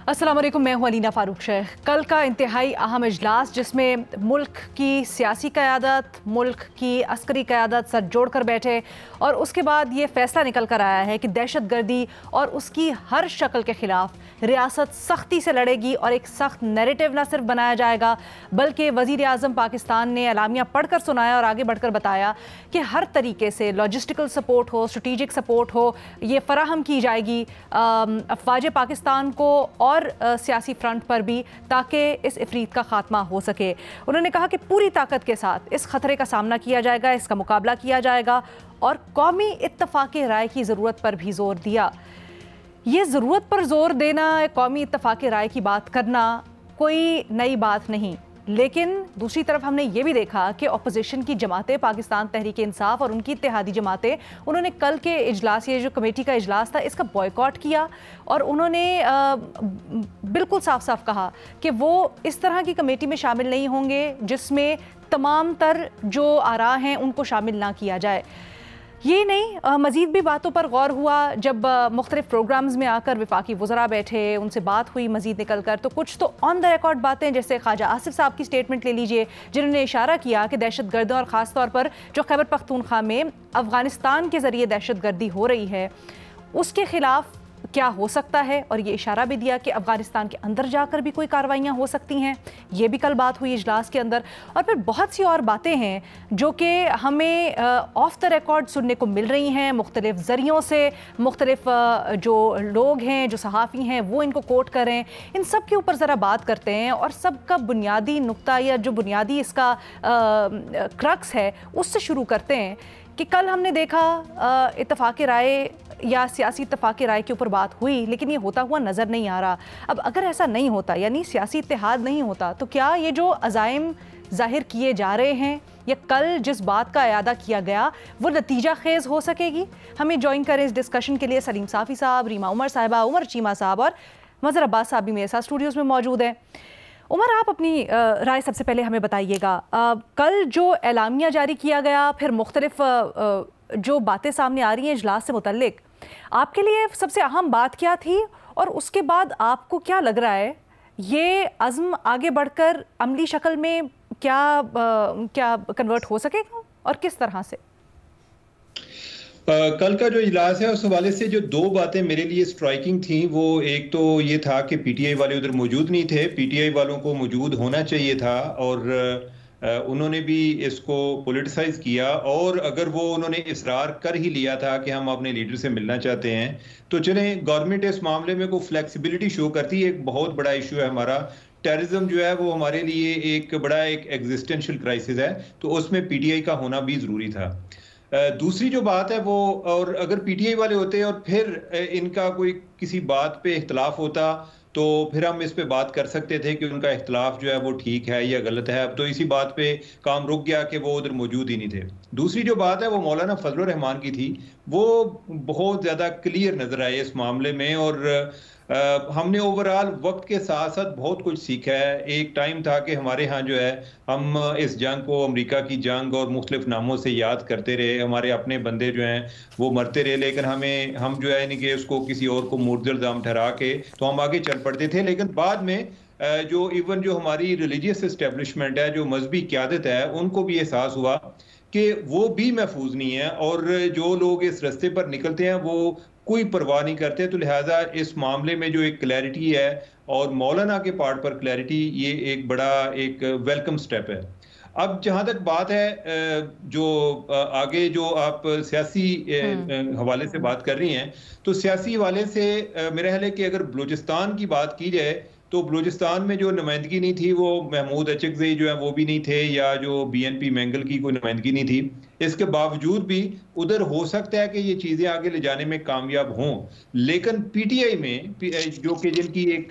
अस्सलाम वालेकुम, मैं हूं अलीना फारूक शेख। कल का इंतहाई अहम इजलास जिसमें मुल्क की सियासी क़यादत, मुल्क की अस्करी क़यादत सर जोड़ कर बैठे और उसके बाद ये फ़ैसला निकल कर आया है कि दहशत गर्दी और उसकी हर शक्ल के ख़िलाफ़ रियासत सख्ती से लड़ेगी और एक सख्त नैरेटिव न सिर्फ बनाया जाएगा बल्कि वज़ीर आज़म पाकिस्तान ने एलामिया पढ़कर सुनाया और आगे बढ़कर बताया कि हर तरीके से लॉजिस्टिकल सपोर्ट हो, स्ट्रेटिजिक सपोर्ट हो, ये फ़राहम की जाएगी अफवाज पाकिस्तान को और सियासी फ्रंट पर भी, ताकि इस इफरीत का खात्मा हो सके। उन्होंने कहा कि पूरी ताकत के साथ इस खतरे का सामना किया जाएगा, इसका मुकाबला किया जाएगा और कौमी इत्तफाक राय की ज़रूरत पर भी जोर दिया। ये ज़रूरत पर जोर देना, कौमी इत्तफाक राय की बात करना कोई नई बात नहीं, लेकिन दूसरी तरफ हमने ये भी देखा कि अपोजिशन की जमातें, पाकिस्तान तहरीक इंसाफ और उनकी इत्तेहादी जमातें, उन्होंने कल के इजलास, ये जो कमेटी का इजलास था, इसका बॉयकॉट किया और उन्होंने बिल्कुल साफ साफ कहा कि वो इस तरह की कमेटी में शामिल नहीं होंगे जिसमें तमाम तर जो आरा हैं उनको शामिल ना किया जाए। ये नहीं, मज़ीद भी बातों पर गौर हुआ जब मुख्तलिफ प्रोग्राम्स में आकर वफाकी वज़रा बैठे, उनसे बात हुई मज़ीद निकल कर, तो कुछ तो ऑन द रिकॉर्ड बातें, जैसे ख्वाजा आसिफ साहब की स्टेटमेंट ले लीजिए जिन्होंने इशारा किया कि दहशत गर्दों और ख़ास तौर पर जो खैबर पख्तूनख्वा में अफ़गानिस्तान के ज़रिए दहशत गर्दी हो रही है उसके ख़िलाफ़ क्या हो सकता है, और ये इशारा भी दिया कि अफ़गानिस्तान के अंदर जाकर भी कोई कार्रवाइयाँ हो सकती हैं। ये भी कल बात हुई इजलास के अंदर। और फिर बहुत सी और बातें हैं जो कि हमें ऑफ द रिकॉर्ड सुनने को मिल रही हैं मुख्तलिफ ज़रियों से, मुख्तलिफ जो लोग हैं, जो सहाफ़ी हैं, वो इनको कोट करें। इन सब के ऊपर ज़रा बात करते हैं और सब का बुनियादी नुक्ता या जो बुनियादी इसका क्रक्स है उससे शुरू करते हैं कि कल हमने देखा इत्तफाक राय या सियासी इत्तफाक राय के ऊपर बात हुई, लेकिन ये होता हुआ नज़र नहीं आ रहा। अब अगर ऐसा नहीं होता, यानी सियासी इत्तेहाद नहीं होता, तो क्या ये जो अज़ाइम ज़ाहिर किए जा रहे हैं या कल जिस बात का इयादा किया गया वो नतीजा खेज़ हो सकेगी? हमें ज्वाइन करें इस डिस्कशन के लिए सलीम साफ़ी साहब, रीमा उमर साहिबा, उमर चीमा साहब और मज़हर अब्बास साहब भी मेरे साथ स्टूडियोज़ में मौजूद हैं। उमर, आप अपनी राय सबसे पहले हमें बताइएगा। कल जो एलामिया जारी किया गया, फिर मुख्तलिफ जो बातें सामने आ रही हैं इजलास से मुतल्लिक, आपके लिए सबसे अहम बात क्या थी और उसके बाद आपको क्या लग रहा है ये अज़्म आगे बढ़कर अमली शक्ल में क्या कन्वर्ट हो सकेगा और किस तरह से? कल का जो इजलास है उस हवाले से जो दो बातें मेरे लिए स्ट्राइकिंग थी, वो एक तो ये था कि पीटीआई वाले उधर मौजूद नहीं थे। पीटीआई वालों को मौजूद होना चाहिए था और उन्होंने भी इसको पॉलिटिसाइज किया और अगर वो उन्होंने इसरार कर ही लिया था कि हम अपने लीडर से मिलना चाहते हैं तो चलें, गवर्नमेंट इस मामले में कोई फ्लेक्सिबिलिटी शो करती है। एक बहुत बड़ा इशू है हमारा, टेररिज्म जो है वो हमारे लिए एक बड़ा एक एग्जिस्टेंशियल क्राइसिस है, तो उसमें पीटीआई का होना भी ज़रूरी था। दूसरी जो बात है वो, और अगर पीटीआई वाले होते और फिर इनका कोई किसी बात पे इख्तलाफ होता तो फिर हम इस पे बात कर सकते थे कि उनका इख्तलाफ जो है वो ठीक है या गलत है। अब तो इसी बात पे काम रुक गया कि वो उधर मौजूद ही नहीं थे। दूसरी जो बात है वो मौलाना फजलुर रहमान की थी, वो बहुत ज़्यादा क्लियर नजर आए इस मामले में और हमने ओवरऑल वक्त के साथ साथ बहुत कुछ सीखा है। एक टाइम था कि हमारे यहाँ जो है हम इस जंग को अमेरिका की जंग और मुख्तलिफ नामों से याद करते रहे, हमारे अपने बंदे जो हैं वो मरते रहे, लेकिन हम जो है कि उसको किसी और को मुर्द इल्ज़ाम ठहरा के तो हम आगे चल पड़ते थे। लेकिन बाद में जो इवन जो हमारी रिलीजियस इस्टेब्लिशमेंट है, जो मजहबी क़यादत है, उनको भी एहसास हुआ कि वो भी महफूज नहीं है और जो लोग इस रास्ते पर निकलते हैं वो कोई परवाह नहीं करते। तो लिहाजा इस मामले में जो एक क्लैरिटी है और मौलाना के पार्ट पर क्लैरिटी, ये एक बड़ा एक वेलकम स्टेप है। अब जहां तक बात है जो आगे जो आप सियासी हवाले से बात कर रही हैं, तो सियासी हवाले से मेरा ख्याल है कि अगर बलूचिस्तान की बात की जाए तो बलूचिस्तान में जो नुमाइंदगी नहीं थी वो महमूद अचकज़ई जो है वो भी नहीं थे, या जो बीएनपी मैंगल की कोई नुमाइंदगी नहीं थी। इसके बावजूद भी उधर हो सकता है कि ये चीज़ें आगे ले जाने में कामयाब हों, लेकिन पीटीआई में जो कि जिनकी एक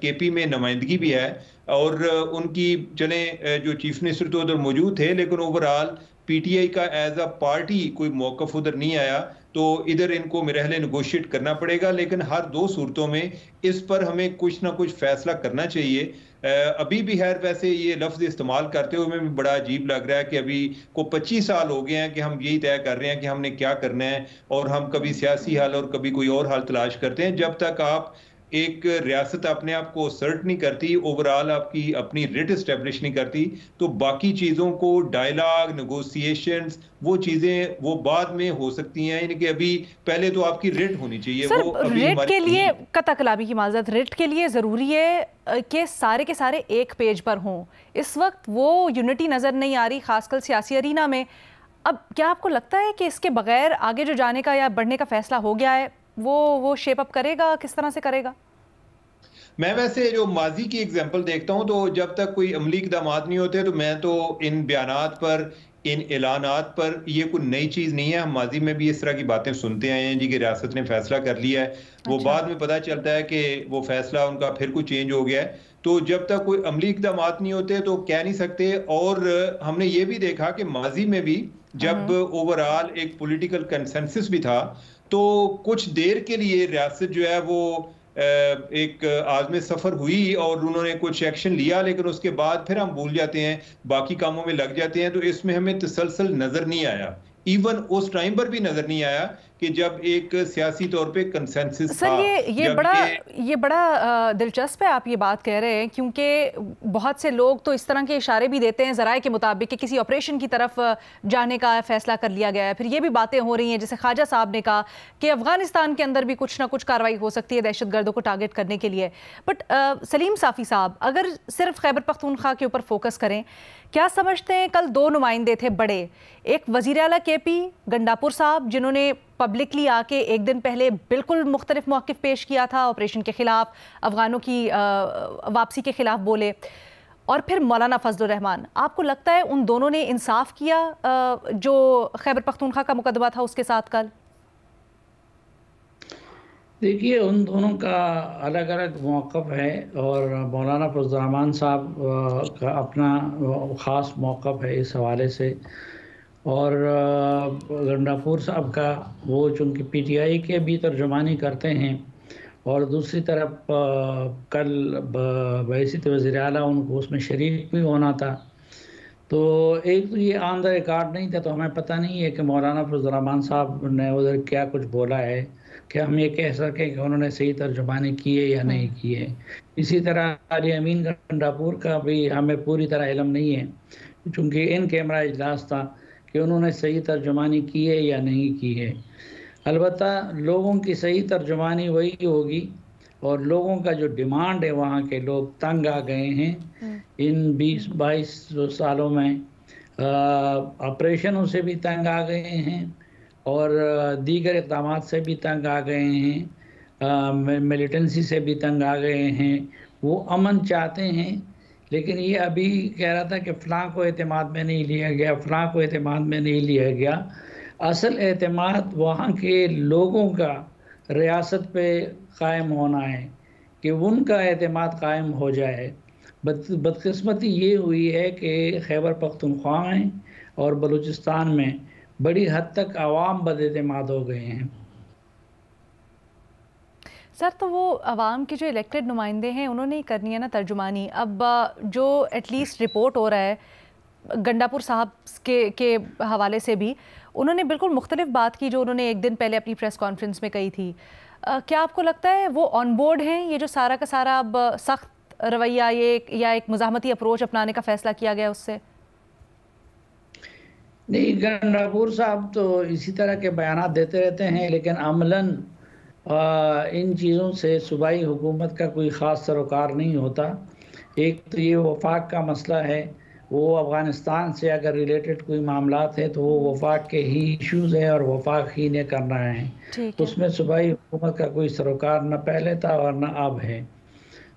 केपी में नुमाइंदगी भी है और उनकी चले जो चीफ मिनिस्टर तो उधर मौजूद थे, लेकिन ओवरऑल पीटीआई का एज अ पार्टी कोई मौकफ उधर नहीं आया, तो इधर इनको मेरे ख्याल नेगोशिएट करना पड़ेगा। लेकिन हर दो सूरतों में इस पर हमें कुछ ना कुछ फैसला करना चाहिए। अभी भी खैर वैसे ये लफ्ज़ इस्तेमाल करते हुए हमें बड़ा अजीब लग रहा है कि अभी को 25 साल हो गए हैं कि हम यही तय कर रहे हैं कि हमने क्या करना है और हम कभी सियासी हल और कभी कोई और हल तलाश करते हैं। जब तक आप एक रियासत अपने आप को सर्ट नहीं करती, ओवरऑल आपकी अपनी रिट एस्टेब्लिश नहीं करती, तो बाकी चीज़ों को डायलॉग, नेगोशिएशंस, वो चीज़ें वो बाद में हो सकती हैं। यानी कि अभी पहले तो आपकी रिट होनी चाहिए। सर, वो अभी रिट के लिए कता कलामी की माजरत, रिट के लिए ज़रूरी है कि सारे के सारे एक पेज पर हों। इस वक्त वो यूनिटी नज़र नहीं आ रही, खासकर सियासी अरीना में। अब क्या आपको लगता है कि इसके बगैर आगे जो जाने का या बढ़ने का फैसला हो गया है वो शेप अप करेगा, किस तरह से करेगा? मैं वैसे जो माजी की एग्जांपल देखता हूं, तो जब तक कोई अमली इक़दामात नहीं होते तो मैं तो इन बयानात पर, इन ऐलानात पर, ये कोई नई चीज़ नहीं है। हम माजी में भी इस तरह की बातें सुनते आए हैं जी कि रियासत ने फैसला कर लिया है। वो अच्छा। बाद में पता चलता है कि वो फैसला उनका फिर कुछ चेंज हो गया है। तो जब तक कोई अमली इक़दामात नहीं होते तो कह नहीं सकते। और हमने ये भी देखा कि माजी में भी जब ओवरऑल एक पॉलिटिकल कंसेंसस भी था, तो कुछ देर के लिए रियासत जो है वो एक आज़म सफ़र हुई और उन्होंने कुछ एक्शन लिया, लेकिन उसके बाद फिर हम भूल जाते हैं, बाकी कामों में लग जाते हैं। तो इसमें हमें तसलसल नज़र नहीं आया, इवन उस टाइम पर भी नज़र नहीं आया कि जब एक सियासी तौर पे कंसेंसस सर, था। ये बड़ा दिलचस्प है आप ये बात कह रहे हैं, क्योंकि बहुत से लोग तो इस तरह के इशारे भी देते हैं ज़राए के मुताबिक कि किसी ऑपरेशन की तरफ जाने का फैसला कर लिया गया है। फिर ये भी बातें हो रही हैं, जैसे ख्वाजा साहब ने कहा कि अफगानिस्तान के अंदर भी कुछ ना कुछ कार्रवाई हो सकती है दहशतगर्दों को टारगेट करने के लिए। बट सलीम साफ़ी साहब, अगर सिर्फ खैबर पख्तूनख्वा के ऊपर फोकस करें, क्या समझते हैं? कल दो नुमाइंदे थे बड़े, एक वज़ीर आला KP गंडापुर साहब, जिन्होंने पब्लिकली आके एक दिन पहले बिल्कुल मुख्तलिफ मौक़िफ़ पेश किया था, ऑपरेशन के ख़िलाफ़, अफ़गानों की वापसी के ख़िलाफ़ बोले, और फिर मौलाना फजलुर रहमान। आपको लगता है उन दोनों ने इंसाफ किया जो खैबर पख्तूनख्वा का मुकदमा था उसके साथ कल? देखिए, उन दोनों का अलग अलग मौक़िफ़ है और मौलाना फजलुर रहमान साहब का अपना ख़ास मौक़िफ़ है इस हवाले से, और गंडापुर साहब का वो चूँकि PTI के भी तर्जुमानी करते हैं, और दूसरी तरफ कल बैसित वज़ीर आला उनको उसमें शरीक भी होना था। तो एक तो ये ऑन द रिकॉर्ड नहीं था, तो हमें पता नहीं है कि मौलाना फजलुर रहमान साहब ने उधर क्या कुछ बोला है, कि हम ये कह सकें कि उन्होंने सही तर्जुमानी की है या नहीं की है। इसी तरह अली अमीन गंडापुर का भी हमें पूरी तरह इल्म नहीं है, चूँकि इन कैमरा इजलास था, कि उन्होंने सही तर्जुमानी की है या नहीं की है। अलबत्ता लोगों की सही तर्जुमानी वही होगी, और लोगों का जो डिमांड है, वहाँ के लोग तंग आ गए हैं इन 20-22 सालों में। ऑपरेशनों से भी तंग आ गए हैं और दीगर इक़दामात से भी तंग आ गए हैं, मिलिटेंसी से भी तंग आ गए हैं। वो अमन चाहते हैं, लेकिन ये अभी कह रहा था कि फ़लाँ को एतमाद में नहीं लिया गया, फ़लाँ को एतमाद में नहीं लिया गया। असल एतमाद वहाँ के लोगों का रियासत पे कायम होना है, कि उनका एतमाद कायम हो जाए। बदकिस्मती ये हुई है कि खैबर पख्तूनख्वा में और बलूचिस्तान में बड़ी हद तक आवाम बदएतमाद हो गए हैं। सर, तो वो अवाम के जो इलेक्टेड नुमाइंदे हैं उन्होंने ही करनी है ना तर्जुमानी। अब जो एटलीस्ट रिपोर्ट हो रहा है गंडापुर साहब के हवाले से भी, उन्होंने बिल्कुल मुख्तलिफ बात की जो उन्होंने एक दिन पहले अपनी प्रेस कॉन्फ्रेंस में कही थी। क्या आपको लगता है वो ऑन बोर्ड हैं, ये जो सारा का सारा अब सख्त रवैया या एक मुज़ाहमती अप्रोच अपनाने का फ़ैसला किया गया उससे? नहीं, गंडापुर साहब तो इसी तरह के बयानात देते रहते हैं, लेकिन अमलन इन चीज़ों से सूबाई हुकूमत का कोई ख़ास सरोकार नहीं होता। एक तो ये वफाक का मसला है, वो अफ़गानिस्तान से अगर रिलेटेड कोई मामलात है तो वो वफाक के ही इश्यूज़ है और वफाक ही ने करना है। उसमें सूबाई हुकूमत का कोई सरोकार न पहले था और न अब है।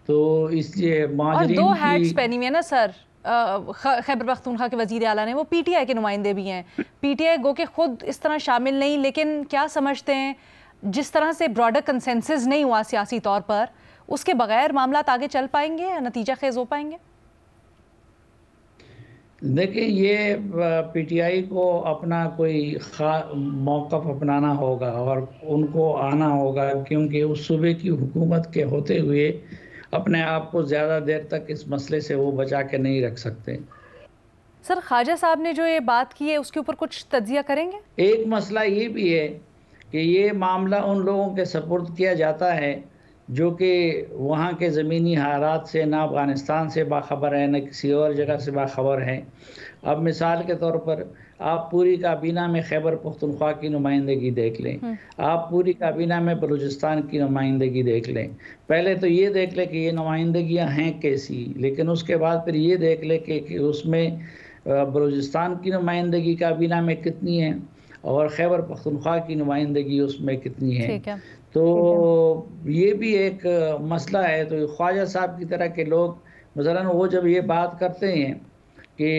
तो इसलिए दो हैट्स पहनी हुई है ना सर, खैबर पख्तूनख्वा के वज़ीर आला ने, वो PTI के नुमाइंदे भी हैं। PTI गो के खुद इस तरह शामिल नहीं, लेकिन क्या समझते हैं जिस तरह से ब्रॉडर कंसेंसस नहीं हुआ सियासी तौर पर, उसके बगैर मामलात आगे चल पाएंगे या नतीजा खेज हो पाएंगे? देखिए, ये PTI को अपना कोई मौक़िफ़ अपनाना होगा और उनको आना होगा, क्योंकि उस सूबे की हुकूमत के होते हुए अपने आप को ज़्यादा देर तक इस मसले से वो बचा के नहीं रख सकते। सर, ख्वाजा साहब ने जो ये बात की है उसके ऊपर कुछ तज्ज़िया करेंगे? एक मसला ये भी है कि ये मामला उन लोगों के सपुर्द किया जाता है जो कि वहाँ के ज़मीनी हालात से ना अफ़गानिस्तान से बाखबर है, न किसी और जगह से बाखबर है। अब मिसाल के तौर पर आप पूरी काबीना में खैबर पख्तूनख्वा की नुमाइंदगी देख लें, आप पूरी काबीना में बलूचिस्तान की नुमाइंदगी देख लें। पहले तो ये देख लें कि ये नुमाइंदगियाँ हैं कैसी, लेकिन उसके बाद फिर ये देख लें कि उसमें बलूचिस्तान की नुमाइंदगी काबीना में कितनी है और खैबर पख्तूनख्वा की नुमाइंदगी उसमें कितनी है। तो ये भी एक मसला है। तो ख्वाजा साहब की तरह के लोग मसलन वो जब ये बात करते हैं कि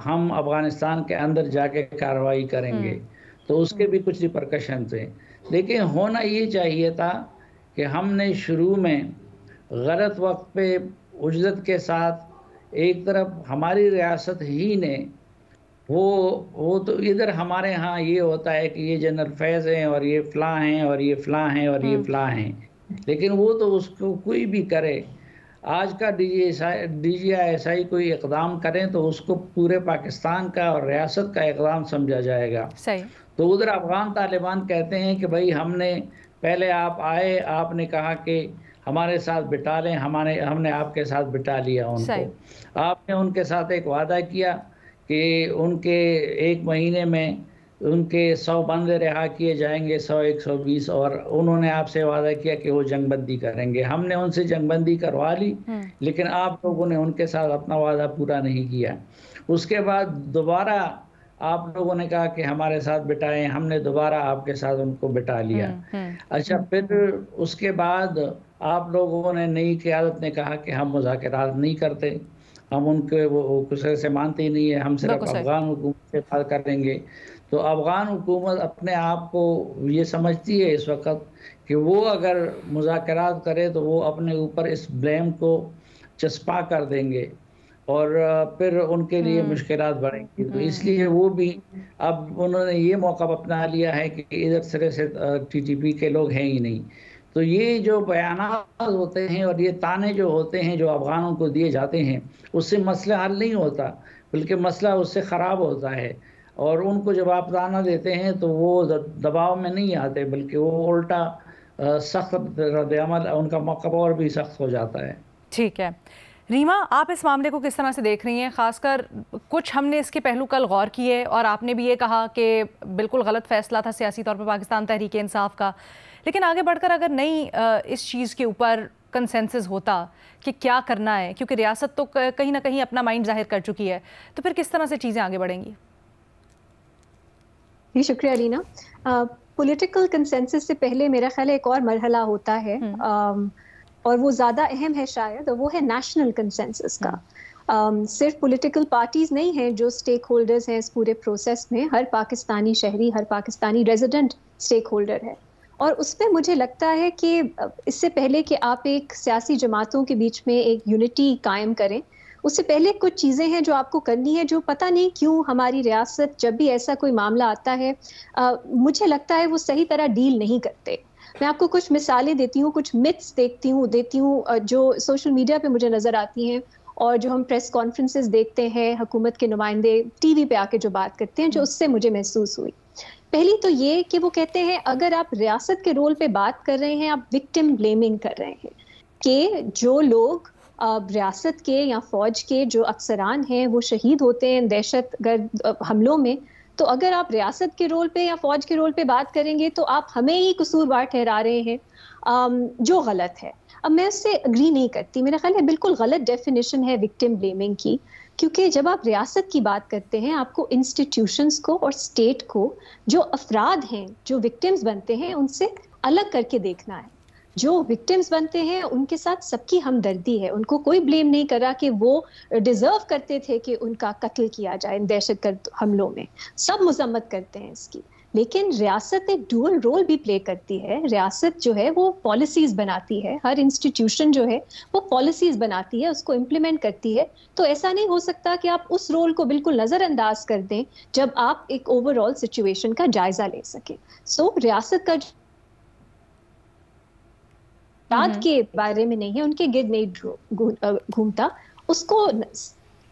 हम अफ़गानिस्तान के अंदर जाके कार्रवाई करेंगे, तो उसके भी कुछ रिपरकशन थे। लेकिन होना ये चाहिए था कि हमने शुरू में गलत वक्त पे उजरत के साथ एक तरफ हमारी रियासत ही ने वो तो इधर हमारे यहाँ ये होता है कि ये जनरल फैज़ हैं और ये फ़लाँ हैं और ये फ़लाँ हैं और ये फ़लाँ हैं, लेकिन वो तो उसको कोई भी करे, आज का DGISI कोई इक़दाम करें तो उसको पूरे पाकिस्तान का और रियासत का इक़दाम समझा जाएगा। सही। तो उधर अफ़गान तालिबान कहते हैं कि भाई हमने पहले आप आए, आपने कहा कि हमारे साथ बिठा लें, हमने आपके साथ बिठा लिया उनको। आपने उनके साथ एक वादा किया कि उनके 1 महीने में उनके 100 बंदे रिहा किए जाएंगे, 100, 120, और उन्होंने आपसे वादा किया कि वो जंगबंदी करेंगे। हमने उनसे जंगबंदी करवा ली, लेकिन आप लोगों ने उनके साथ अपना वादा पूरा नहीं किया। उसके बाद दोबारा आप लोगों ने कहा कि हमारे साथ बिठाएं, हमने दोबारा आपके साथ उनको बिठा लिया। अच्छा, फिर उसके बाद आप लोगों ने, नई क़यादत ने कहा कि हम मुज़ाकरात नहीं करते, हम उनके वो किसी से मानते ही नहीं है, हम सिर्फ अफ़गान हुकूमत से बात करेंगे। तो अफ़गान हुकूमत अपने आप को ये समझती है इस वक्त कि वो अगर मुज़ाकरात करे तो वो अपने ऊपर इस ब्लेम को चस्पा कर देंगे और फिर उनके लिए मुश्किलात बढ़ेंगी। तो इसलिए वो भी अब उन्होंने ये मौका अपना लिया है कि इधर सिरे से TTP के लोग हैं ही नहीं। तो ये जो बयानात होते हैं और ये ताने जो होते हैं जो अफ़गानों को दिए जाते हैं, उससे मसला हल नहीं होता, बल्कि मसला उससे ख़राब होता है। और उनको जब आप ताना देते हैं तो वो दबाव में नहीं आते, बल्कि वो उल्टा सख्त रद्द-ए-अमल, उनका मौका और भी सख्त हो जाता है। ठीक है रीमा, आप इस मामले को किस तरह से देख रही हैं? खासकर कुछ हमने इसके पहलू कल गौर किए और आपने भी ये कहा कि बिल्कुल गलत फैसला था सियासी तौर पर पाकिस्तान तहरीक इंसाफ का, लेकिन आगे बढ़कर अगर नहीं इस चीज़ के ऊपर कंसेंसस होता कि क्या करना है, क्योंकि रियासत तो कहीं ना कहीं अपना माइंड जाहिर कर चुकी है, तो फिर किस तरह से चीज़ें आगे बढ़ेंगी? जी शुक्रिया अलीना। पॉलिटिकल कंसेंसस से पहले मेरा ख्याल है एक और मरहला होता है और वो ज़्यादा अहम है शायद, और वो है नेशनल कंसेंसस का। सिर्फ पॉलिटिकल पार्टीज नहीं हैं जो स्टेक होल्डर्स हैं इस पूरे प्रोसेस में, हर पाकिस्तानी शहरी, हर पाकिस्तानी रेजिडेंट स्टेक होल्डर है। और उसमें मुझे लगता है कि इससे पहले कि आप एक सियासी जमातों के बीच में एक यूनिटी कायम करें, उससे पहले कुछ चीज़ें हैं जो आपको करनी है, जो पता नहीं क्यों हमारी रियासत जब भी ऐसा कोई मामला आता है मुझे लगता है वो सही तरह डील नहीं करते। मैं आपको कुछ मिसालें देती हूँ, कुछ मिथ्स देती हूँ जो सोशल मीडिया पे मुझे नज़र आती हैं और जो हम प्रेस कॉन्फ्रेंसेस देखते हैं, हुकूमत के नुमाइंदे टीवी पे आके जो बात करते हैं, जो उससे मुझे महसूस हुई। पहली तो ये कि वो कहते हैं अगर आप रियासत के रोल पे बात कर रहे हैं, आप विक्टिम ब्लेमिंग कर रहे हैं कि जो लोग रियासत के या फौज के जो अफसरान हैं वो शहीद होते हैं दहशतगर्द हमलों में, तो अगर आप रियासत के रोल पे या फौज के रोल पे बात करेंगे तो आप हमें ही कसूरवार ठहरा रहे हैं, जो गलत है। अब मैं उससे अग्री नहीं करती, मेरा ख्याल है बिल्कुल गलत डेफिनेशन है विक्टिम ब्लेमिंग की, क्योंकि जब आप रियासत की बात करते हैं आपको इंस्टीट्यूशंस को और स्टेट को, जो अफराद हैं जो विक्टिम्स बनते हैं, उनसे अलग करके देखना है। जो विक्टिम्स बनते हैं उनके साथ सबकी हमदर्दी है, उनको कोई ब्लेम नहीं कर रहा कि वो डिजर्व करते थे कि उनका कत्ल किया जाए दहशतगर्द हमलों में, सब मजम्मत करते हैं इसकी। लेकिन रियासत एक डुअल रोल भी प्ले करती है। रियासत जो है वो पॉलिसीज बनाती है, हर इंस्टीट्यूशन जो है वो पॉलिसीज बनाती है, उसको इम्प्लीमेंट करती है। तो ऐसा नहीं हो सकता कि आप उस रोल को बिल्कुल नज़रअंदाज कर दें जब आप एक ओवरऑल सिचुएशन का जायजा ले सकें। सो रियासत का के बारे में नहीं है, उनके गिर्द नहीं घूमता, उसको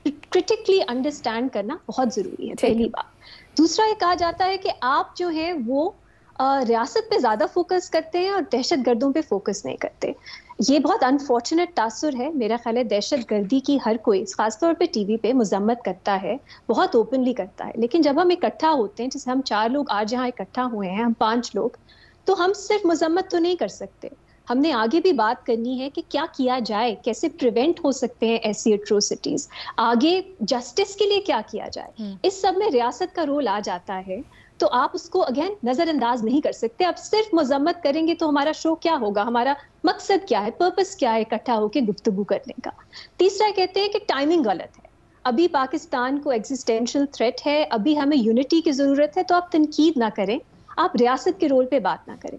क्रिटिकली अंडरस्टैंड करना बहुत जरूरी है, पहली बात। दूसरा ये कहा जाता है कि आप जो है वो रियासत पे ज़्यादा फोकस करते हैं और दहशतगर्दों पे फोकस नहीं करते। ये बहुत अनफॉर्चुनेट तासुर है। मेरा ख्याल है दहशतगर्दी की हर कोई खासतौर पे टीवी पे मजम्मत करता है, बहुत ओपनली करता है, लेकिन जब हम इकट्ठा होते हैं, जैसे हम 4 लोग आज यहाँ इकट्ठा हुए हैं, हम 5 लोग, तो हम सिर्फ मजम्मत तो नहीं कर सकते, हमने आगे भी बात करनी है कि क्या किया जाए, कैसे प्रिवेंट हो सकते हैं ऐसी एट्रोसिटीज, आगे जस्टिस के लिए क्या किया जाए। इस सब में रियासत का रोल आ जाता है, तो आप उसको अगेन नजरअंदाज नहीं कर सकते। आप सिर्फ मजम्मत करेंगे तो हमारा शो क्या होगा, हमारा मकसद क्या है, पर्पस क्या है इकट्ठा होकर गुफ्तगू करने का। तीसरा कहते हैं कि टाइमिंग गलत है, अभी पाकिस्तान को एग्जिस्टेंशियल थ्रेट है, अभी हमें यूनिटी की जरूरत है, तो आप तनकीद ना करें, आप रियासत के रोल पे बात ना करें।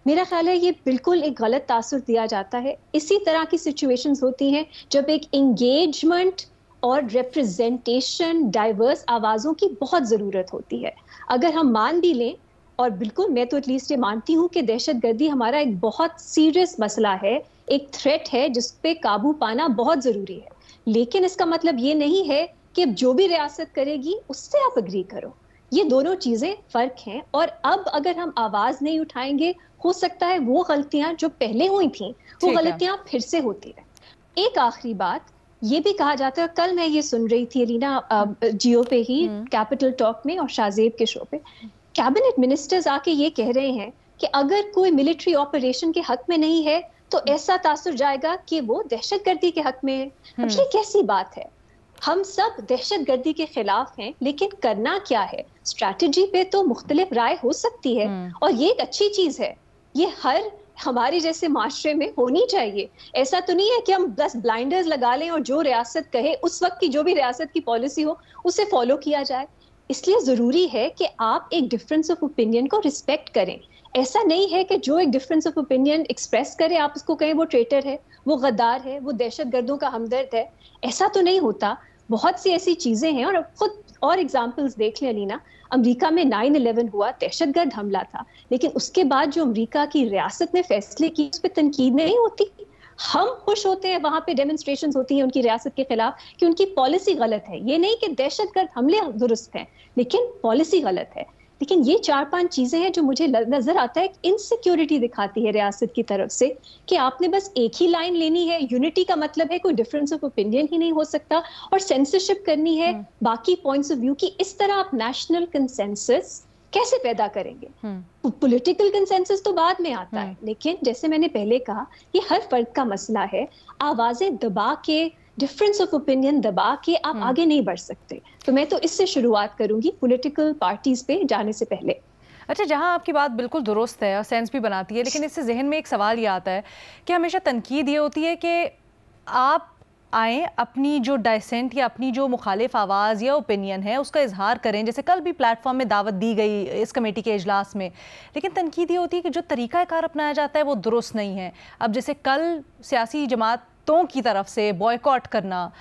मेरा ख्याल है ये बिल्कुल एक गलत तासुर दिया जाता है। इसी तरह की सिचुएशंस होती हैं जब एक एंगेजमेंट और रिप्रेजेंटेशन, डाइवर्स आवाज़ों की बहुत ज़रूरत होती है। अगर हम मान भी लें, और बिल्कुल मैं तो एटलीस्ट ये मानती हूँ कि दहशतगर्दी हमारा एक बहुत सीरियस मसला है, एक थ्रेट है जिस पे काबू पाना बहुत ज़रूरी है, लेकिन इसका मतलब ये नहीं है कि जो भी रियासत करेगी उससे आप अग्री करो। ये दोनों चीज़ें फ़र्क हैं, और अब अगर हम आवाज़ नहीं उठाएंगे, हो सकता है वो गलतियां जो पहले हुई थी वो गलतियां फिर से होती रहे। एक आखिरी बात, ये भी कहा जाता है, कल मैं ये सुन रही थी अलीना जियो पे ही, कैपिटल टॉक में और शाहजेब के शो पे, कैबिनेट मिनिस्टर्स आके ये कह रहे हैं कि अगर कोई मिलिट्री ऑपरेशन के हक में नहीं है तो ऐसा तासुर जाएगा कि वो दहशतगर्दी के हक में है। अब ये कैसी बात है? हम सब दहशतगर्दी के खिलाफ हैं, लेकिन करना क्या है, स्ट्रैटेजी पे तो मुख्तलिफ राय हो सकती है, और ये एक अच्छी चीज है, ये हर हमारे जैसे माशरे में होनी चाहिए। ऐसा तो नहीं है कि हम बस ब्लाइंडर्स लगा लें और जो रियासत कहे, उस वक्त की जो भी रियासत की पॉलिसी हो, उसे फॉलो किया जाए। इसलिए जरूरी है कि आप एक डिफरेंस ऑफ ओपिनियन को रिस्पेक्ट करें। ऐसा नहीं है कि जो एक डिफरेंस ऑफ ओपिनियन एक्सप्रेस करे आप उसको कहें वो ट्रेटर है, वो गद्दार है, वो दहशतगर्दों का हमदर्द है। ऐसा तो नहीं होता। बहुत सी ऐसी चीजें हैं, और खुद और एग्जाम्पल्स देख लें अलीना, अमेरिका में 9/11 हुआ, दहशतगर्द हमला था, लेकिन उसके बाद जो अमेरिका की रियासत ने फैसले किए उस पर तनकीद नहीं होती। हम खुश होते हैं, वहां पे डेमोन्स्ट्रेशंस होती हैं उनकी रियासत के खिलाफ कि उनकी पॉलिसी गलत है। ये नहीं कि दहशतगर्द हमले दुरुस्त हैं, लेकिन पॉलिसी गलत है। लेकिन ये 4-5 चीजें हैं जो मुझे नजर आता है इनसिक्योरिटी दिखाती है रियासत की तरफ से, कि आपने बस एक ही लाइन लेनी है, यूनिटी का मतलब है कोई डिफरेंस ऑफ ओपिनियन ही नहीं हो सकता, और सेंसरशिप करनी है बाकी पॉइंट्स ऑफ व्यू की। इस तरह आप नेशनल कंसेंसस कैसे पैदा करेंगे? पॉलिटिकल कंसेंसस तो बाद में आता है, लेकिन जैसे मैंने पहले कहा, ये हर फर्द का मसला है। आवाजें दबा के, डिफरेंस ऑफ ओपिनियन दबा के आप आगे नहीं बढ़ सकते। तो मैं तो इससे शुरुआत करूंगी, पॉलिटिकल पार्टीज पे जाने से पहले। अच्छा, जहां आपकी बात बिल्कुल दुरुस्त है और सेंस भी बनाती है, लेकिन इससे जहन में एक सवाल ये आता है कि हमेशा तनकीद ये होती है कि आप आएँ, अपनी जो डाइसेंट या अपनी जो मुखालिफ आवाज़ या ओपिनियन है उसका इजहार करें, जैसे कल भी प्लेटफॉर्म में दावत दी गई इस कमेटी के इजलास में, लेकिन तनकीद ये होती है कि जो तरीक़ाकार अपनाया जाता है वो दुरुस्त नहीं है। अब जैसे कल सियासी जमातों की तरफ से बॉयकॉट करना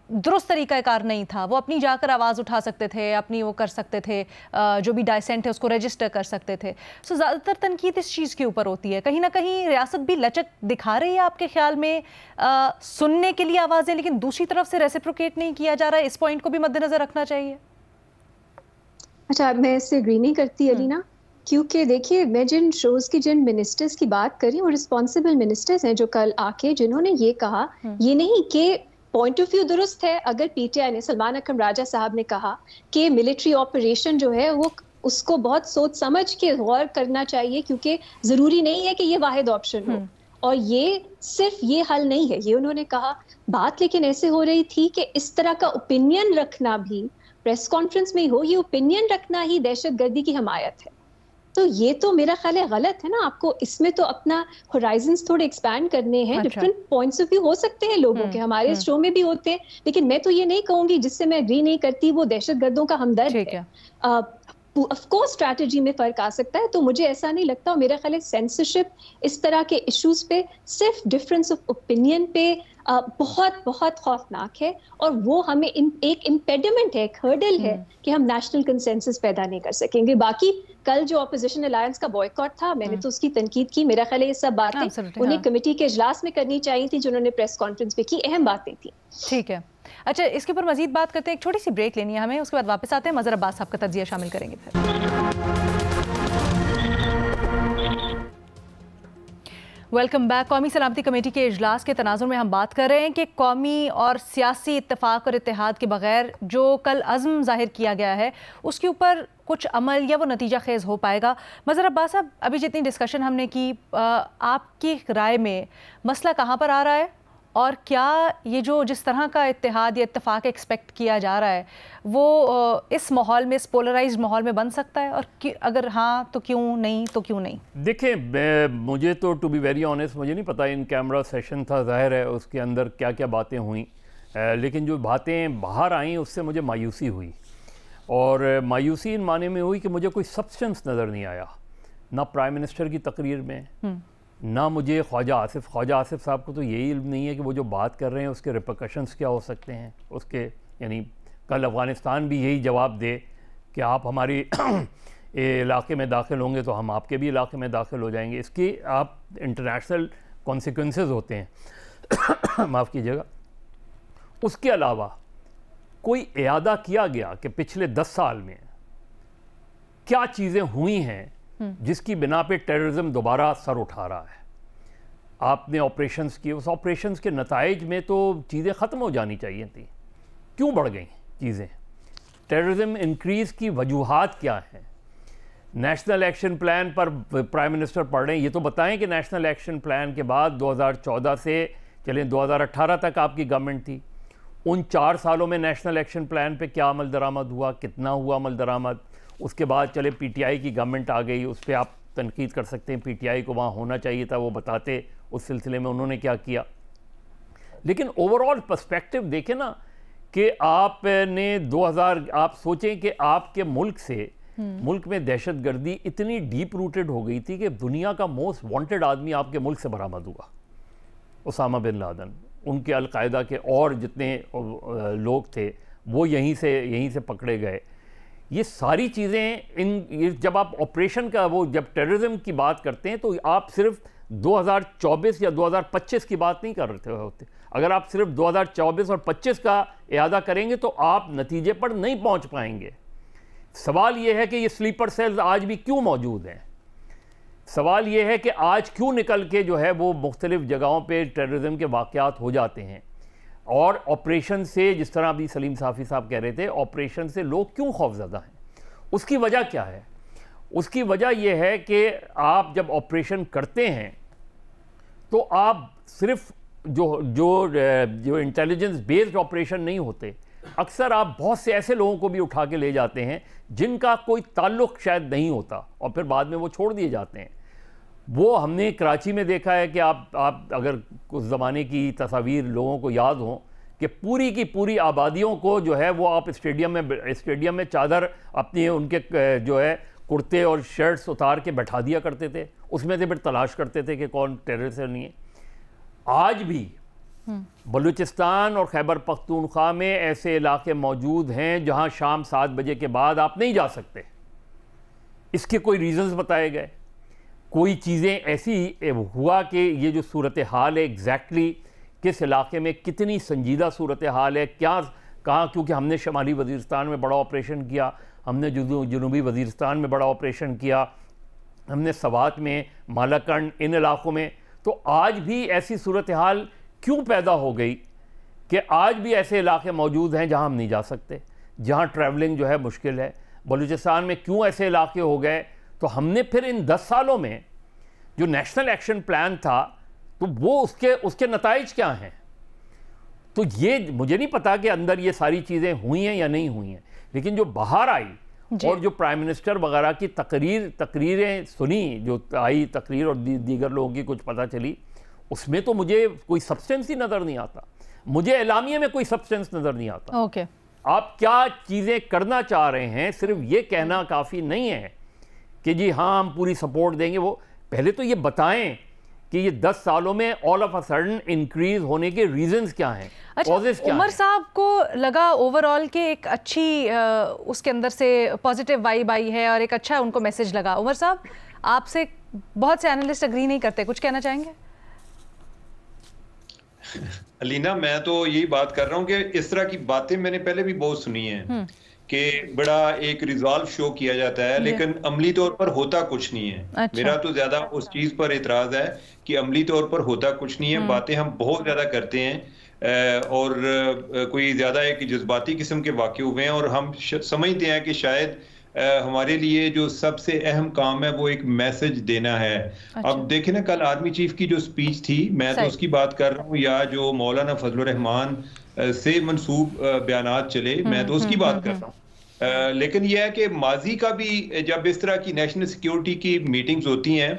दुरुस्त तरीक़ाकार नहीं था, वो अपनी जाकर आवाज़ उठा सकते थे, अपनी वो कर सकते थे, जो भी डाइसेंट है उसको रजिस्टर कर सकते थे। सो ज़्यादातर तनकीद इस चीज़ के ऊपर होती है। कहीं ना कहीं रियासत भी लचक दिखा रही है आपके ख्याल में, सुनने के लिए आवाज़ें, लेकिन दूसरी तरफ से रेसिप्रोकेट नहीं किया जा रहा है। इस पॉइंट को भी मद्देनजर रखना चाहिए। अच्छा, मैं इससे एग्री नहीं करती अलीना, क्योंकि देखिए, मैं जिन शोज़ की, जिन मिनिस्टर्स की बात करी, वो रिस्पॉन्सिबल मिनिस्टर्स हैं जो कल आके जिन्होंने ये कहा, ये नहीं कि पॉइंट ऑफ व्यू दुरुस्त है। अगर पीटीआई ने, सलमान अकरम राजा साहब ने कहा कि मिलिट्री ऑपरेशन जो है वो उसको बहुत सोच समझ के गौर करना चाहिए, क्योंकि जरूरी नहीं है कि ये वाहिद ऑप्शन हो, और ये सिर्फ ये हल नहीं है, ये उन्होंने कहा। बात लेकिन ऐसे हो रही थी कि इस तरह का ओपिनियन रखना भी प्रेस कॉन्फ्रेंस में हो, ये ओपिनियन रखना ही दहशतगर्दी की हमायत है। तो ये तो मेरा ख्याल है गलत है ना। आपको इसमें तो अपना होराइजन्स थोड़े एक्सपैंड करने हैं। डिफरेंट पॉइंट्स ऑफ व्यू हो सकते हैं लोगों के, हमारे शो में भी होते हैं, लेकिन मैं तो ये नहीं कहूंगी जिससे मैं एग्री नहीं करती वो दहशतगर्दों का हमदर्द है। ऑफ कोर्स स्ट्रैटेजी में फर्क आ सकता है, तो मुझे ऐसा नहीं लगता। और मेरा ख्याल है सेंसरशिप, इस तरह के इश्यूज पे सिर्फ डिफरेंस ऑफ ओपिनियन पे बहुत बहुत खौफनाक है, और वो हमें एक इम्पेडिमेंट है, एक हर्डल है कि हम नेशनल कंसेंसस पैदा नहीं कर सकेंगे। बाकी कल जो ऑपोजिशन अलायंस का बॉयकॉट था, मैंने तो उसकी तनकीद की। मेरा ख्याल है ये सब बातें उन्हें कमेटी के इजलास में करनी चाहिए थी, जिन्होंने प्रेस कॉन्फ्रेंस पे की, अहम बातें थी। ठीक है, अच्छा, इसके ऊपर मजीद बात करते हैं, एक छोटी सी ब्रेक लेनी है हमें, उसके बाद वापस आते हैं, मज़हर अब्बास साहब का तज्जिया शामिल करेंगे फिर। Welcome back. कौमी सलामती कमेटी के इजलास के तनाजुर में हम बात कर रहे हैं कि कौमी और सियासी इत्तेफाक और इत्तेहाद के बगैर जो कल अज़्म जाहिर किया गया है उसके ऊपर कुछ अमल या वो नतीजा खेज़ हो पाएगा। मज़हर अब्बास साहब, अभी जितनी डिस्कशन हमने की, आपकी राय में मसला कहाँ पर आ रहा है और क्या ये जो जिस तरह का इत्तेहाद या इत्तेफाक एक्सपेक्ट किया जा रहा है वो इस माहौल में, इस पोलराइज्ड माहौल में बन सकता है, और अगर हाँ तो क्यों नहीं, तो क्यों नहीं? देखिए, मुझे तो टू बी वेरी ऑनेस्ट मुझे नहीं पता, इन कैमरा सेशन था, जाहिर है उसके अंदर क्या क्या बातें हुई, लेकिन जो बातें बाहर आईं उससे मुझे मायूसी हुई। और मायूसी इन माने में हुई कि मुझे कोई सब्सटेंस नज़र नहीं आया, ना प्राइम मिनिस्टर की तकरीर में, ना मुझे ख्वाजा आसिफ साहब को तो यही इल्म नहीं है कि वो जो बात कर रहे हैं उसके रिपरकशंस क्या हो सकते हैं उसके। यानी कल अफ़गानिस्तान भी यही जवाब दे कि आप हमारी इलाके में दाखिल होंगे तो हम आपके भी इलाके में दाखिल हो जाएंगे, इसकी आप इंटरनेशनल कॉन्सिक्वेंसेस होते हैं माफ़ कीजिएगा। उसके अलावा कोई इयादा किया गया कि पिछले 10 साल में क्या चीज़ें हुई हैं जिसकी बिना पे टेररिज्म दोबारा सर उठा रहा है। आपने ऑपरेशंस किए, उस ऑपरेशंस के नताइज में तो चीज़ें ख़त्म हो जानी चाहिए थी, क्यों बढ़ गई चीज़ें? टेररिज्म इंक्रीज़ की वजूहात क्या हैं? नेशनल एक्शन प्लान पर प्राइम मिनिस्टर पढ़ रहे हैं, ये तो बताएं कि नेशनल एक्शन प्लान के बाद 2014 से चलें 2018 तक आपकी गवर्नमेंट थी, उन 4 सालों में नेशनल एक्शन प्लान पे क्या अमल दरामद हुआ, कितना हुआ अमल दरामद? उसके बाद चले पीटीआई की गवर्नमेंट आ गई, उस पर आप तनकीद कर सकते हैं, पीटीआई को वहाँ होना चाहिए था, वो बताते उस सिलसिले में उन्होंने क्या किया। लेकिन ओवरऑल पर्सपेक्टिव देखें ना कि आपने 2000 आप सोचें कि आपके मुल्क में दहशतगर्दी इतनी डीप रूटेड हो गई थी कि दुनिया का मोस्ट वांटेड आदमी आपके मुल्क से बरामद हुआ, उसामा बिन लादेन, उनके अलकायदा के और जितने लोग थे वो यहीं से पकड़े गए। ये सारी चीज़ें जब आप ऑपरेशन का जब टेररिज्म की बात करते हैं तो आप सिर्फ 2024 या 2025 की बात नहीं कर रहे होते। अगर आप सिर्फ 2024 और 25 का इयादा करेंगे तो आप नतीजे पर नहीं पहुंच पाएंगे। सवाल ये है कि ये स्लीपर सेल्स आज भी क्यों मौजूद हैं? सवाल ये है कि आज क्यों निकल के जो है वो मुख्तलिफ जगहों पे टेररिज्म के वाक़यात हो जाते हैं, और ऑपरेशन से, जिस तरह अभी सलीम साफ़ी साहब कह रहे थे, ऑपरेशन से लोग क्यों खौफज़दा हैं? उसकी वजह क्या है? उसकी वजह यह है कि आप जब ऑपरेशन करते हैं तो आप सिर्फ जो इंटेलिजेंस बेस्ड ऑपरेशन नहीं होते, अक्सर आप बहुत से ऐसे लोगों को भी उठा के ले जाते हैं जिनका कोई ताल्लुक़ शायद नहीं होता, और फिर बाद में वो छोड़ दिए जाते हैं। वो हमने कराची में देखा है कि आप अगर कुछ ज़माने की तस्वीर लोगों को याद हों कि पूरी की पूरी आबादियों को जो है वो आप स्टेडियम में चादर अपनी उनके जो है कुर्ते और शर्ट्स उतार के बैठा दिया करते थे, उसमें से फिर तलाश करते थे कि कौन टेररिस्ट नहीं है। आज भी बलूचिस्तान और खैबर पख्तूनख्वा में ऐसे इलाके मौजूद हैं जहां शाम 7 बजे के बाद आप नहीं जा सकते। इसके कोई रीजंस बताए गए? कोई चीज़ें ऐसी हुआ कि ये जो सूरत हाल है एग्जैक्टली किस इलाके में कितनी संजीदा सूरत हाल है, क्या कहाँ, क्योंकि हमने शमाली वज़ीरिस्तान में बड़ा ऑपरेशन किया, हमने जनूबी वज़ीरिस्तान में बड़ा ऑपरेशन किया, हमने सवात में, मालाकंड, इन इलाक़ों में। तो आज भी ऐसी सूरत हाल क्यों पैदा हो गई कि आज भी ऐसे इलाके मौजूद हैं जहाँ हम नहीं जा सकते, जहाँ ट्रैवलिंग जो है मुश्किल है? बलूचिस्तान में क्यों ऐसे इलाके हो गए? तो हमने फिर इन 10 सालों में जो नेशनल एक्शन प्लान था तो वो उसके नताइज क्या हैं? तो ये मुझे नहीं पता कि अंदर ये सारी चीज़ें हुई हैं या नहीं हुई हैं, लेकिन जो बाहर आई और जो प्राइम मिनिस्टर वगैरह की तकरीरें सुनी, जो आई तकरीर और दीगर लोगों की कुछ पता चली, उसमें तो मुझे कोई सब्सटेंस ही नज़र नहीं आता। मुझे एलामिया में कोई सब्सटेंस नज़र नहीं आता। ओके, आप क्या चीज़ें करना चाह रहे हैं? सिर्फ ये कहना काफ़ी नहीं है कि जी हाँ हम पूरी सपोर्ट देंगे। वो पहले तो ये बताएं कि ये 10 सालों में all of a sudden increase होने के रीजंस क्या हैं? अच्छा, उमर साहब को लगा ओवरऑल के एक अच्छी उसके अंदर से पॉजिटिव वाइब आई है और एक अच्छा उनको मैसेज लगा। उमर साहब, आपसे बहुत से एनालिस्ट एग्री नहीं करते, कुछ कहना चाहेंगे? अलीना, मैं तो यही बात कर रहा हूँ कि इस तरह की बातें मैंने पहले भी बहुत सुनी हैं कि बड़ा एक रिजॉल्व शो किया जाता है, लेकिन अमली तौर पर होता कुछ नहीं है। अच्छा। मेरा तो ज्यादा उस चीज पर इतराज है कि अमली तौर पर होता कुछ नहीं है। बातें हम बहुत ज्यादा करते हैं और कोई ज्यादा एक जज्बाती किस्म के वाक़े हुए हैं, और हम समझते हैं कि शायद हमारे लिए जो सबसे अहम काम है वो एक मैसेज देना है। अच्छा। अब देखें ना, कल आर्मी चीफ की जो स्पीच थी, मैं तो उसकी बात कर रहा हूँ, या जो मौलाना फजलुर रहमान से मंसूब बयानात चले, मैं तो उसकी बात कर रहा हूँ। लेकिन यह है कि माजी का भी जब इस तरह की नेशनल सिक्योरिटी की मीटिंग्स होती हैं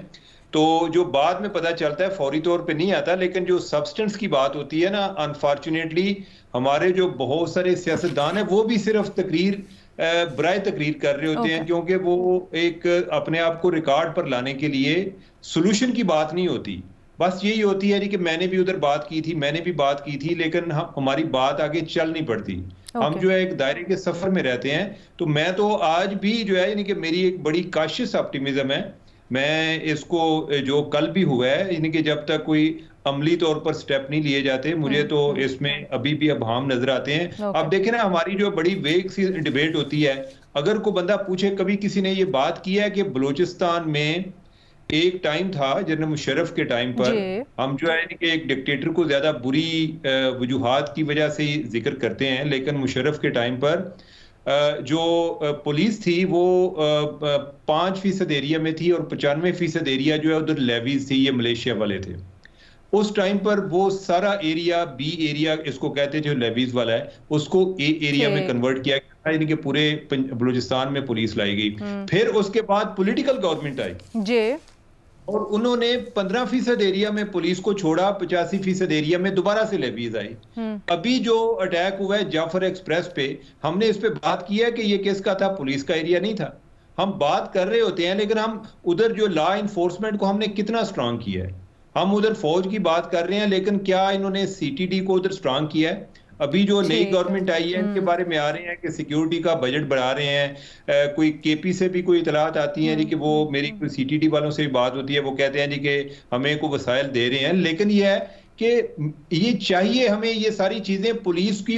तो जो बाद में पता चलता है फौरी तौर पे नहीं आता, लेकिन जो सब्सटेंस की बात होती है ना, अनफॉर्चुनेटली हमारे जो बहुत सारे सियासतदान हैं वो भी सिर्फ तकरीर बराए तकरीर कर रहे होते हैं, क्योंकि वो एक अपने आप को रिकॉर्ड पर लाने के लिए सोल्यूशन की बात नहीं होती, बस यही होती है कि मैंने भी उधर बात की थी, मैंने भी बात की थी, लेकिन हमारी बात आगे चल नहीं पड़ती। हम जो है एक दायरे के सफर में रहते हैं। तो मैं तो आज भी जो है, यानी कि मेरी एक बड़ी काशिश ऑप्टिमिज्म है। मैं इसको जो कल भी हुआ है, यानी कि जब तक कोई अमली तौर पर स्टेप नहीं लिए जाते, मुझे तो इसमें अभी भी अभाम नजर आते हैं। अब देखें ना, हमारी जो बड़ी वेग सी डिबेट होती है, अगर कोई बंदा पूछे, कभी किसी ने ये बात की है कि बलूचिस्तान में एक टाइम था जनरल मुशर्रफ के टाइम पर, हम जो है कि एक डिक्टेटर को ज्यादा बुरी वजूहात की वजह से जिक्र करते हैं, लेकिन मुशर्रफ के टाइम पर जो पुलिस थी वो 5% एरिया में थी और 95% एरिया जो है उधर लेवीज थी, ये मलेशिया वाले थे। उस टाइम पर वो सारा एरिया, बी एरिया इसको कहते थे, जो लेवीज वाला है, उसको ए एरिया में कन्वर्ट किया गया, यानी कि पूरे बलूचिस्तान में पुलिस लाई गई। फिर उसके बाद पॉलिटिकल गवर्नमेंट आई जी, और उन्होंने 15% एरिया में पुलिस को छोड़ा, 85% एरिया में दोबारा से लेवीज आई। अभी जो अटैक हुआ है जाफर एक्सप्रेस पे, हमने इस पे बात की है कि ये किसका था, पुलिस का एरिया नहीं था। हम बात कर रहे होते हैं, लेकिन हम उधर जो लॉ इन्फोर्समेंट को हमने कितना स्ट्रांग किया है। हम उधर फौज की बात कर रहे हैं, लेकिन क्या इन्होंने सीटीडी को उधर स्ट्रांग किया है? अभी जो नई गवर्नमेंट आई है इनके बारे में आ रहे हैं कि सिक्योरिटी का बजट बढ़ा रहे हैं। कोई केपी से भी कोई इतलात आती है जी कि वो मेरी कोई सीटीडी वालों से भी बात होती है, वो कहते हैं जी कि हमें को वसाइल दे रहे हैं। लेकिन ये है कि ये चाहिए हमें, ये सारी चीजें पुलिस की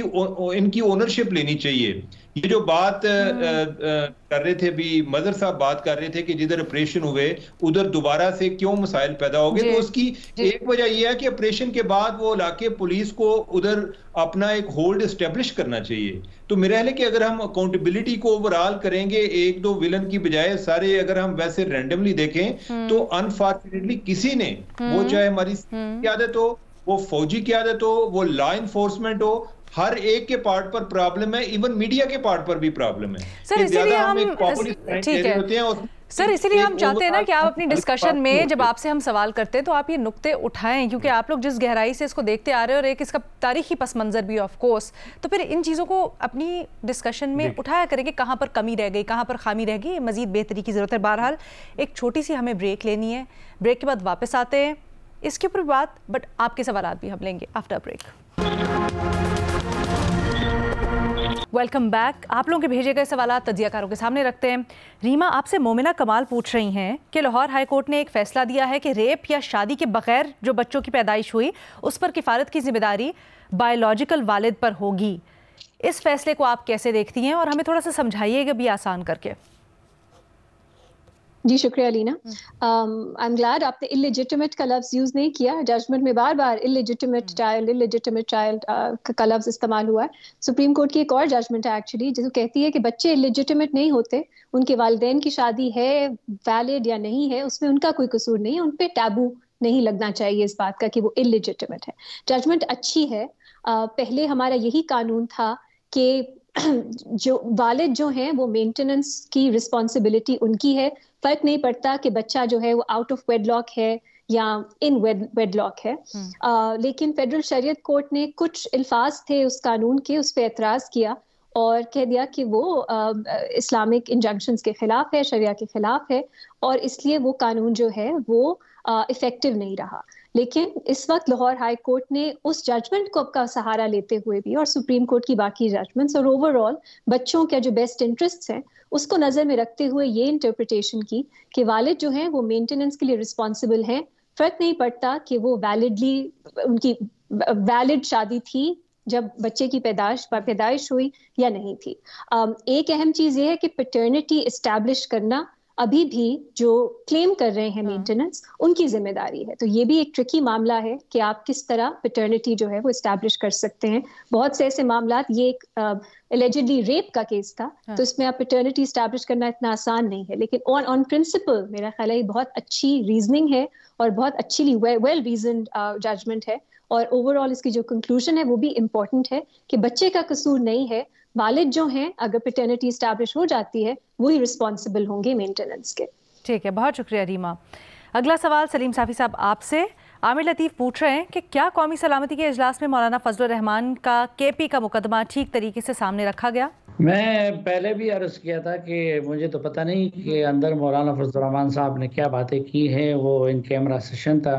इनकी ओनरशिप लेनी चाहिए। ये जो बात कर रहे थे, भी मजहर साहब बात कर रहे थे कि जिधर ऑपरेशन हुए उधर दोबारा से क्यों मसाइल पैदा हो गए, तो उसकी एक वजह यह है कि ऑपरेशन के बाद वो इलाके पुलिस को उधर अपना एक होल्ड एस्टेब्लिश करना चाहिए। तो मेरा है कि अगर हम अकाउंटेबिलिटी को ओवरऑल करेंगे, एक दो विलन की बजाय सारे अगर हम वैसे रैंडमली देखें, तो अनफॉर्चुनेटली किसी ने, वो चाहे हमारी की आदत हो, वो फौजी की आदत हो, वो लॉ इन्फोर्समेंट हो, हर एक के पार्ट पर प्रॉब्लम है, इवन मीडिया के पार्ट पर भी प्रॉब्लम है। सर इसीलिए हम ठीक है सर, इसीलिए हम चाहते हैं ना कि आप अपनी डिस्कशन में जब आपसे हम सवाल करते हैं तो आप ये नुक्ते उठाएं, क्योंकि आप लोग जिस गहराई से इसको देखते आ रहे हैं और एक इसका तारीखी पस मंजर भी ऑफ कोर्स, तो फिर इन चीज़ों को अपनी डिस्कशन में उठाया करें कि कहाँ पर कमी रह गई, कहाँ पर खामी रह गई, मजीद बेहतरी की ज़रूरत है। बहरहाल एक छोटी सी हमें ब्रेक लेनी है, ब्रेक के बाद वापस आते हैं इसके ऊपर बात, बट आपके सवालात भी हम लेंगे आफ्टर ब्रेक। Welcome back. आप लोगों के भेजे गए सवालात तज्जियाकारों के सामने रखते हैं। रीमा, आपसे मोमिना कमाल पूछ रही हैं कि लाहौर हाई कोर्ट ने एक फ़ैसला दिया है कि रेप या शादी के बगैर जो बच्चों की पैदाइश हुई उस पर किफ़ालत की जिम्मेदारी बायोलॉजिकल वालिद पर होगी। इस फैसले को आप कैसे देखती हैं और हमें थोड़ा सा समझाइएगा भी आसान करके। जी शुक्रिया लीना। आई एम ग्लैड आपने इलिजिटिमेट का लफ्ज़ यूज़ नहीं किया। जजमेंट में बार बार इलिजिटिमेट चाइल्ड का लफ्ज़ इस्तेमाल हुआ है। सुप्रीम कोर्ट की एक और जजमेंट है एक्चुअली जो कहती है कि बच्चे इलिजिटिमेट नहीं होते, उनके वालिदैन की शादी है वैलिड या नहीं है उसमें उनका कोई कसूर नहीं है, उन पर टैबू नहीं लगना चाहिए इस बात का कि वो इलिजिटिमेट है। जजमेंट अच्छी है। पहले हमारा यही कानून था कि जो वालिद जो हैं वो मेंटेनेंस की रिस्पॉन्सिबिलिटी उनकी है, फर्क नहीं पड़ता कि बच्चा जो है वो आउट ऑफ वेडलॉक है या इन वेडलॉक है। लेकिन फेडरल शरीयत कोर्ट ने कुछ अल्फाज थे उस कानून के, उस पर एतराज़ किया और कह दिया कि वो इस्लामिक इंजंक्शंस के खिलाफ है, शरिया के खिलाफ है और इसलिए वो कानून जो है वो इफेक्टिव नहीं रहा। लेकिन इस वक्त लाहौर हाई कोर्ट ने उस जजमेंट को का सहारा लेते हुए भी और सुप्रीम कोर्ट की बाकी जजमेंट्स और ओवरऑल बच्चों के जो बेस्ट इंटरेस्ट्स हैं उसको नज़र में रखते हुए ये इंटरप्रिटेशन की कि वालिद जो हैं वो मेंटेनेंस के लिए रिस्पॉन्सिबल हैं, फ़र्क नहीं पड़ता कि वो वैलिडली उनकी वैलिड शादी थी जब बच्चे की पैदाइश हुई या नहीं थी। एक अहम चीज ये है कि पैटर्निटी एस्टैब्लिश करना अभी भी जो क्लेम कर रहे हैं मेंटेनेंस, उनकी जिम्मेदारी है। तो ये भी एक ट्रिकी मामला है कि आप किस तरह पैटर्निटी जो है वो एस्टैब्लिश कर सकते हैं। बहुत से ऐसे मामला, ये एक एलिजिडली रेप का केस था, तो इसमें आप पैटर्निटी एस्टैब्लिश करना इतना आसान नहीं है, लेकिन ऑन प्रिंसिपल मेरा ख्याल है ये बहुत अच्छी रीजनिंग है और बहुत अच्छी वेल रीजन्ड जजमेंट है। और ओवरऑल इसकी जो कंक्लूजन है वो भी इम्पोर्टेंट है कि बच्चे का कसूर नहीं है, वालिद जो हैं अगर पैटर्निटी एस्टैब्लिश हो जाती है वही रिस्पॉन्सिबल होंगे मेंटेनेंस के। ठीक है, बहुत शुक्रिया रीमा। अगला सवाल सलीम साफ़ी साहब आपसे। आमिर लतीफ़ पूछ रहे हैं कि क्या कौमी सलामती के इजलास में मौलाना फजलुर रहमान का केपी का मुकदमा ठीक तरीके से सामने रखा गया? मैं पहले भी अर्ज़ किया था कि मुझे तो पता नहीं कि अंदर मौलाना फजलुर रहमान साहब ने क्या बातें की हैं, वो इन कैमरा सेशन था।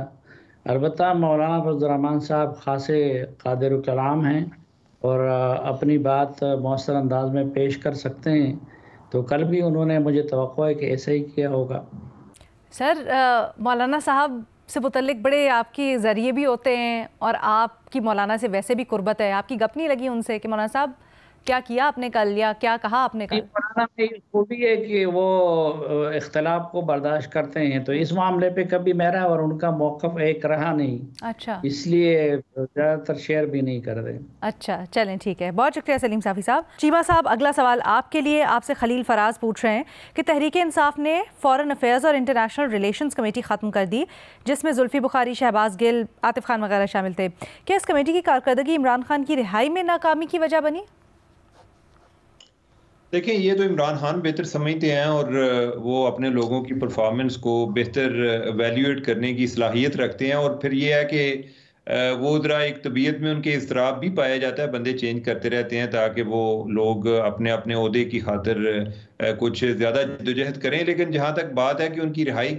अलबत्ता मौलाना फजलुर रहमान साहब खासे कादिर कलाम हैं और अपनी बात मौसर अंदाज में पेश कर सकते हैं, तो कल भी उन्होंने, मुझे तवक्को है कि ऐसे ही किया होगा। सर, मौलाना साहब से मुतल्लिक बड़े आपके ज़रिए भी होते हैं और आपकी मौलाना से वैसे भी कुर्बत है, आपकी गप नहीं लगी उनसे कि मौलाना साहब क्या किया आपने कल या क्या कहा आपने कल? मौलाना में खूबी है कि वो इख्तलाफ को बर्दाश्त करते हैं, तो इस मामले पे कभी मेरा और उनका मौक़िफ़ एक रहा नहीं। अच्छा, इसलिए ज़्यादातर शेयर भी नहीं कर रहे। अच्छा, चलें ठीक है, बहुत शुक्रिया सलीम साफ़ी साहब। चीमा साहब, अगला सवाल आपके लिए। आपसे खलील फराज पूछ रहे हैं कि तहरीक इंसाफ ने फॉरेन अफेयर्स और इंटरनेशनल रिलेशंस कमेटी ख़त्म कर दी, जिसमें जुल्फ़ी बुखारी, शहबाज गिल, आतिफ खान वगैरह शामिल थे। क्या इस कमेटी की कारकर्दगी इमरान खान की रिहाई में नाकामी की वजह बनी? देखिए, ये तो इमरान खान बेहतर समझते हैं और वो अपने लोगों की परफॉर्मेंस को बेहतर एवेल्यूएट करने की सलाहियत रखते हैं। और फिर ये है कि वो ज़रा एक तबीयत में उनके इज़्तिराब भी पाया जाता है, बंदे चेंज करते रहते हैं ताकि वो लोग अपने अपने ओहदे की खातिर कुछ ज़्यादा जद्दोजहद करें। लेकिन जहाँ तक बात है कि उनकी रिहाई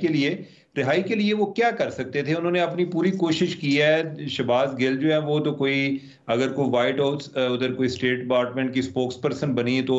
के लिए वो क्या कर सकते थे, उन्होंने अपनी पूरी कोशिश की है। शहबाज गिल जो है वो तो कोई, अगर कोई वाइट हाउस उधर कोई स्टेट डिपार्टमेंट की स्पोक्स पर्सन बनी है तो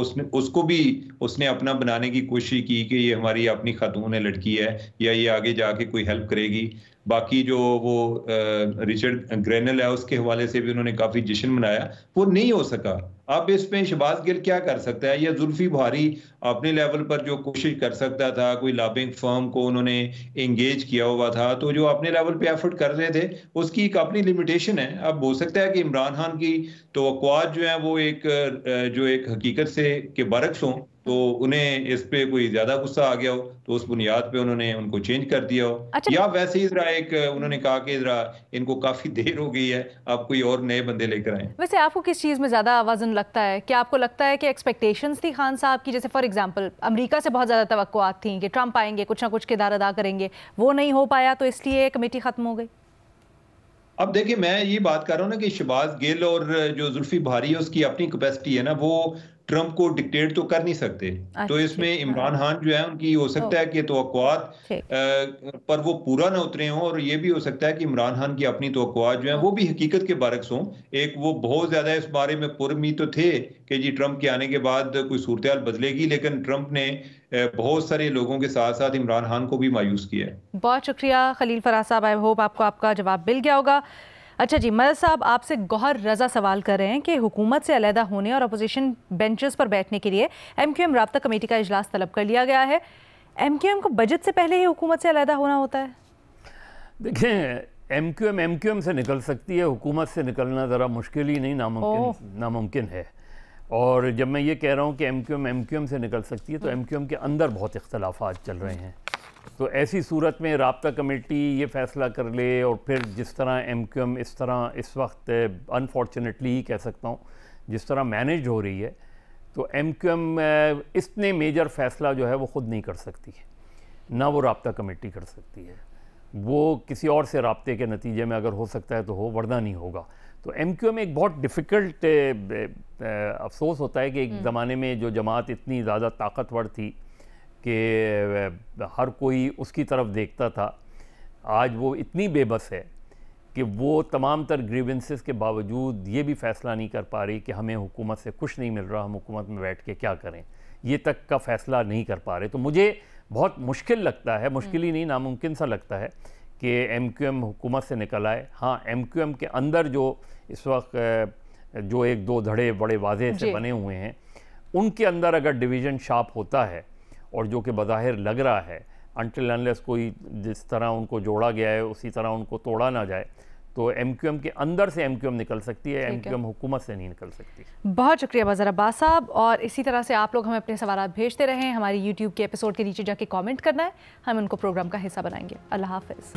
उसने अपना बनाने की कोशिश की कि ये हमारी अपनी खातून है, लड़की है, या ये आगे जाके कोई हेल्प करेगी। बाकी जो वो रिचर्ड ग्रेनल है उसके हवाले से भी उन्होंने काफ़ी जश्न मनाया, वो नहीं हो सका। अब इसमें शहबाज गिल क्या कर सकता है, या जुल्फी बुखारी अपने लेवल पर जो कोशिश कर सकता था, कोई लॉबिंग फर्म को उन्होंने एंगेज किया हुआ था, तो जो अपने लेवल पे एफर्ट कर रहे थे उसकी एक अपनी लिमिटेशन है। अब हो सकता है कि इमरान खान की तवक्कुआत जो है वो एक हकीकत से के बरक्स हों, तो उन्हें इस पे कोई ज्यादा गुस्सा आ गया हो, तो उस बुनियाद पे उन्होंने उनको चेंज कर दिया हो। अच्छा। या वैसे ही जरा उन्होंने कहा कि जरा इनको काफी देर हो गई है, अब कोई और नए बंदे लेकर आए। वैसे आपको किस चीज़ में ज़्यादा वजन लगता है? क्या आपको लगता है कि एक्सपेक्टेशंस थी खान साहब की, जैसे फॉर एग्जांपल अमेरिका से बहुत ज़्यादा तवक्कुआत थी कि ट्रंप आएंगे, कुछ ना कुछ किरदार अदा करेंगे, वो नहीं हो पाया तो इसलिए कमेटी खत्म हो गई? अब देखिए, मैं ये बात कर रहा हूँ ना कि शहबाज गिल और जो जुल्फी बुखारी है उसकी अपनी कैपेसिटी है ना, वो ट्रंप को डिक्टेट तो कर नहीं सकते। तो इसमें इमरान खान जो है उनकी हो सकता है कि तवक्कुआत पर वो पूरा ना उतरे हों, और ये भी हो सकता है कि इमरान खान की अपनी तवक्कुआत जो है वो भी हकीकत के बरक्स हों। एक वो बहुत ज्यादा इस बारे में पुरउम्मीद तो थे कि जी ट्रंप के आने के बाद कोई सूरत हाल बदलेगी, लेकिन ट्रंप ने बहुत सारे लोगों के साथ साथ इमरान खान को भी मायूस किया है। बहुत शुक्रिया खलील फराज साहब, आई होप आपको आपका जवाब मिल गया होगा। अच्छा जी, मदद साहब आपसे गौहर रजा सवाल कर रहे हैं कि हुकूमत से अलहदा होने और अपोजिशन बेंचेस पर बैठने के लिए MQM राब्ता कमेटी का इजलास तलब कर लिया गया है। MQM को बजट से पहले ही हुकूमत से अलहदा होना होता है? देखिए, MQM से निकल सकती है, हुकूमत से निकलना ज़रा मुश्किल ही नहीं, नामुमकिन है। और जब मैं ये कह रहा हूँ कि MQM से निकल सकती है, तो MQM के अंदर बहुत इख्तलाफात चल रहे हैं। तो ऐसी सूरत में राब्ता कमेटी ये फ़ैसला कर ले, और फिर जिस तरह MQM इस तरह इस वक्त अनफॉर्चुनेटली ही कह सकता हूँ जिस तरह मैनेज हो रही है, तो MQM इतने मेजर फ़ैसला जो है वो ख़ुद नहीं कर सकती है, ना वो राब्ता कमेटी कर सकती है। वो किसी और से राब्ते के नतीजे में अगर हो सकता है तो हो, वरना नहीं होगा। तो MQM एक बहुत डिफ़िकल्ट अफसोस होता है कि एक ज़माने में जो जमात इतनी ज़्यादा ताकतवर थी कि हर कोई उसकी तरफ देखता था, आज वो इतनी बेबस है कि वो तमाम तर ग्रीवेंसेस के बावजूद ये भी फ़ैसला नहीं कर पा रही कि हमें हुकूमत से कुछ नहीं मिल रहा, हम हुकूमत में बैठ के क्या करें, ये तक का फ़ैसला नहीं कर पा रहे। तो मुझे बहुत मुश्किल लगता है, मुश्किल ही नहीं नामुमकिन सा लगता है कि MQM हुकूमत से निकल आए। हाँ, MQM के अंदर जो इस वक्त जो एक दो धड़े बड़े वाज़ेह से बने हुए हैं, उनके अंदर अगर डिवीज़न शार्प होता है और जो कि बज़ाहिर लग रहा है, अनटिल अनलेस कोई जिस तरह उनको जोड़ा गया है उसी तरह उनको तोड़ा ना जाए, तो एमक्यूएम के अंदर से एमक्यूएम निकल सकती है, एमक्यूएम हुकूमत से नहीं निकल सकती। बहुत शुक्रिया मज़हर अब्बास साहब, और इसी तरह से आप लोग हमें अपने सवाल भेजते रहें। हमारी यूट्यूब के एपिसोड के नीचे जाके कमेंट करना है, हम उनको प्रोग्राम का हिस्सा बनाएंगे। अल्लाह हाफ़िज़।